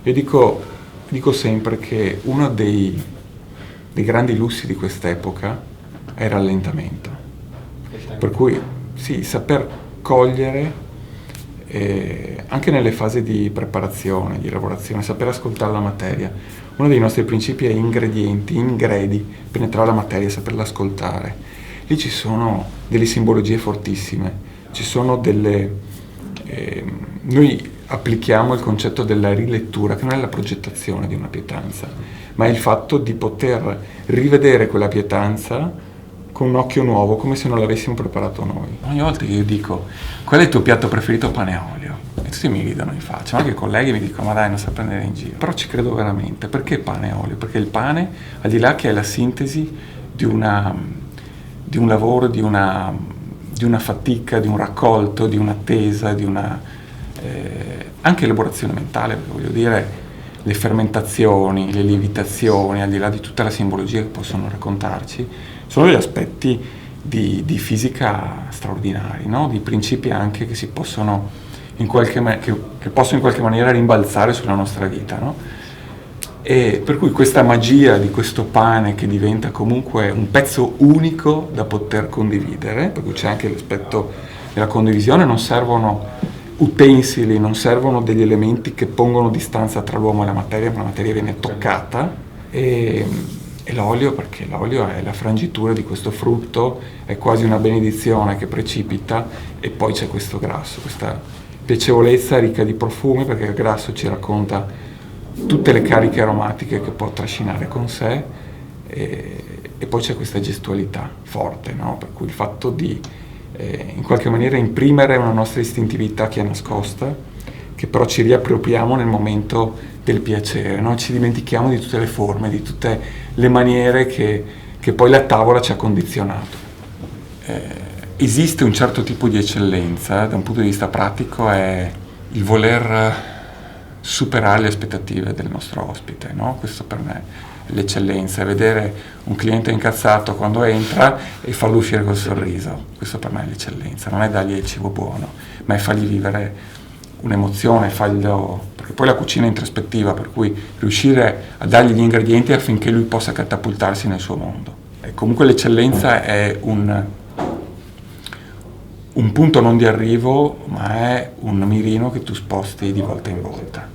Io dico sempre che uno dei grandi lussi di quest'epoca è il rallentamento. Per cui sì, saper cogliere anche nelle fasi di preparazione, di lavorazione, saper ascoltare la materia. Uno dei nostri principi è ingredi, penetrare la materia, saperla ascoltare. Lì ci sono delle simbologie fortissime, ci sono noi applichiamo il concetto della rilettura, che non è la progettazione di una pietanza, ma è il fatto di poter rivedere quella pietanza con un occhio nuovo, come se non l'avessimo preparato noi. Ogni volta che io dico, qual è il tuo piatto preferito? Pane e olio. E tutti mi ridono in faccia, ma anche i colleghi mi dicono, ma dai, non sa prendere in giro. Però ci credo veramente. Perché pane e olio? Perché il pane, al di là che è la sintesi di un lavoro, di una fatica, di un raccolto, di un'attesa, di anche elaborazione mentale, perché voglio dire, le fermentazioni, le lievitazioni, al di là di tutta la simbologia che possono raccontarci, sono degli aspetti di fisica straordinari, no? Di principi anche che si possono che possono in qualche maniera rimbalzare sulla nostra vita, no? E per cui questa magia di questo pane che diventa comunque un pezzo unico da poter condividere, perché c'è anche l'aspetto della condivisione, non servono utensili, non servono degli elementi che pongono distanza tra l'uomo e la materia, ma la materia viene toccata, e l'olio, perché l'olio è la frangitura di questo frutto, è quasi una benedizione che precipita, e poi c'è questo grasso, questa piacevolezza ricca di profumi, perché il grasso ci racconta tutte le cariche aromatiche che può trascinare con sé, e poi c'è questa gestualità forte, no? Per cui il fatto di in qualche maniera imprimere una nostra istintività che è nascosta, che però ci riappropriamo nel momento del piacere, no? Ci dimentichiamo di tutte le forme, di tutte le maniere che poi la tavola ci ha condizionato. Esiste un certo tipo di eccellenza, da un punto di vista pratico, è il voler superare le aspettative del nostro ospite, no? Questo per me è l'eccellenza, è vedere un cliente incazzato quando entra e farlo uscire col sorriso. Questo per me è l'eccellenza, non è dargli il cibo buono, ma è fargli vivere un'emozione, perché poi la cucina è introspettiva, per cui riuscire a dargli gli ingredienti affinché lui possa catapultarsi nel suo mondo. E comunque l'eccellenza è un punto non di arrivo, ma è un mirino che tu sposti di volta in volta,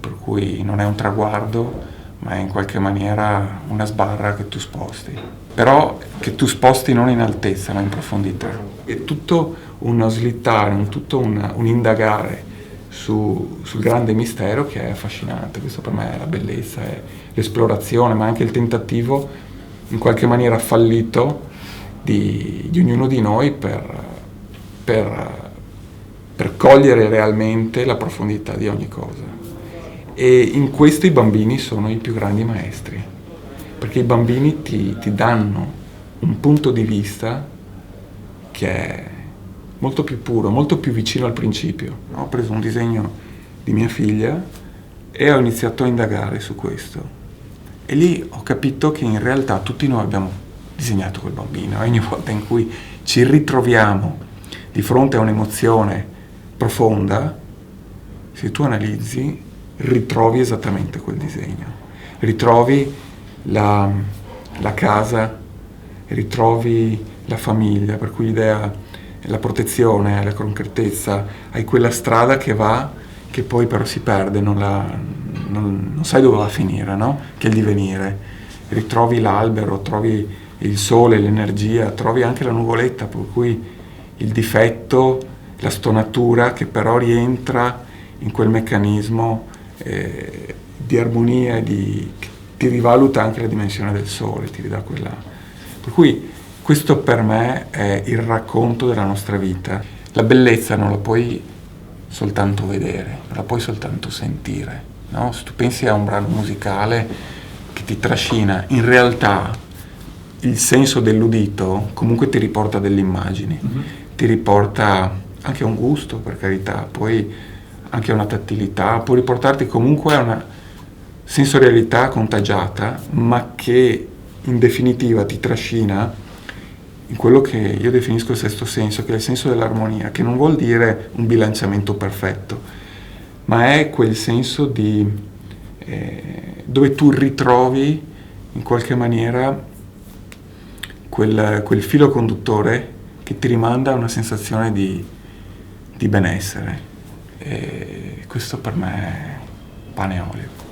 per cui non è un traguardo, ma è in qualche maniera una sbarra che tu sposti, però che tu sposti non in altezza ma in profondità. È tutto uno slittare, tutto un indagare sul grande mistero che è affascinante. Questo per me è la bellezza, è l'esplorazione, ma anche il tentativo in qualche maniera fallito di ognuno di noi per cogliere realmente la profondità di ogni cosa. E in questo i bambini sono i più grandi maestri, perché i bambini ti danno un punto di vista che è molto più puro, molto più vicino al principio. Ho preso un disegno di mia figlia e ho iniziato a indagare su questo, e lì ho capito che in realtà tutti noi abbiamo disegnato quel bambino, e ogni volta in cui ci ritroviamo di fronte a un'emozione profonda, se tu analizzi, ritrovi esattamente quel disegno, ritrovi la casa, ritrovi la famiglia, per cui l'idea è la protezione, è la concretezza, hai quella strada che va, che poi però si perde, non sai dove va a finire, no? Che è il divenire. Ritrovi l'albero, trovi il sole, l'energia, trovi anche la nuvoletta, per cui il difetto, la stonatura che però rientra in quel meccanismo di armonia, che ti rivaluta anche la dimensione del sole, ti ridà quella. Per cui questo per me è il racconto della nostra vita. La bellezza non la puoi soltanto vedere, non la puoi soltanto sentire, no? Se tu pensi a un brano musicale che ti trascina, in realtà il senso dell'udito comunque ti riporta delle immagini, ti riporta anche a un gusto, per carità, poi anche a una tattilità, può riportarti comunque a una sensorialità contagiata, ma che in definitiva ti trascina in quello che io definisco il sesto senso, che è il senso dell'armonia, che non vuol dire un bilanciamento perfetto, ma è quel senso di dove tu ritrovi in qualche maniera quel filo conduttore che ti rimanda a una sensazione di benessere. E questo per me è pane e olio.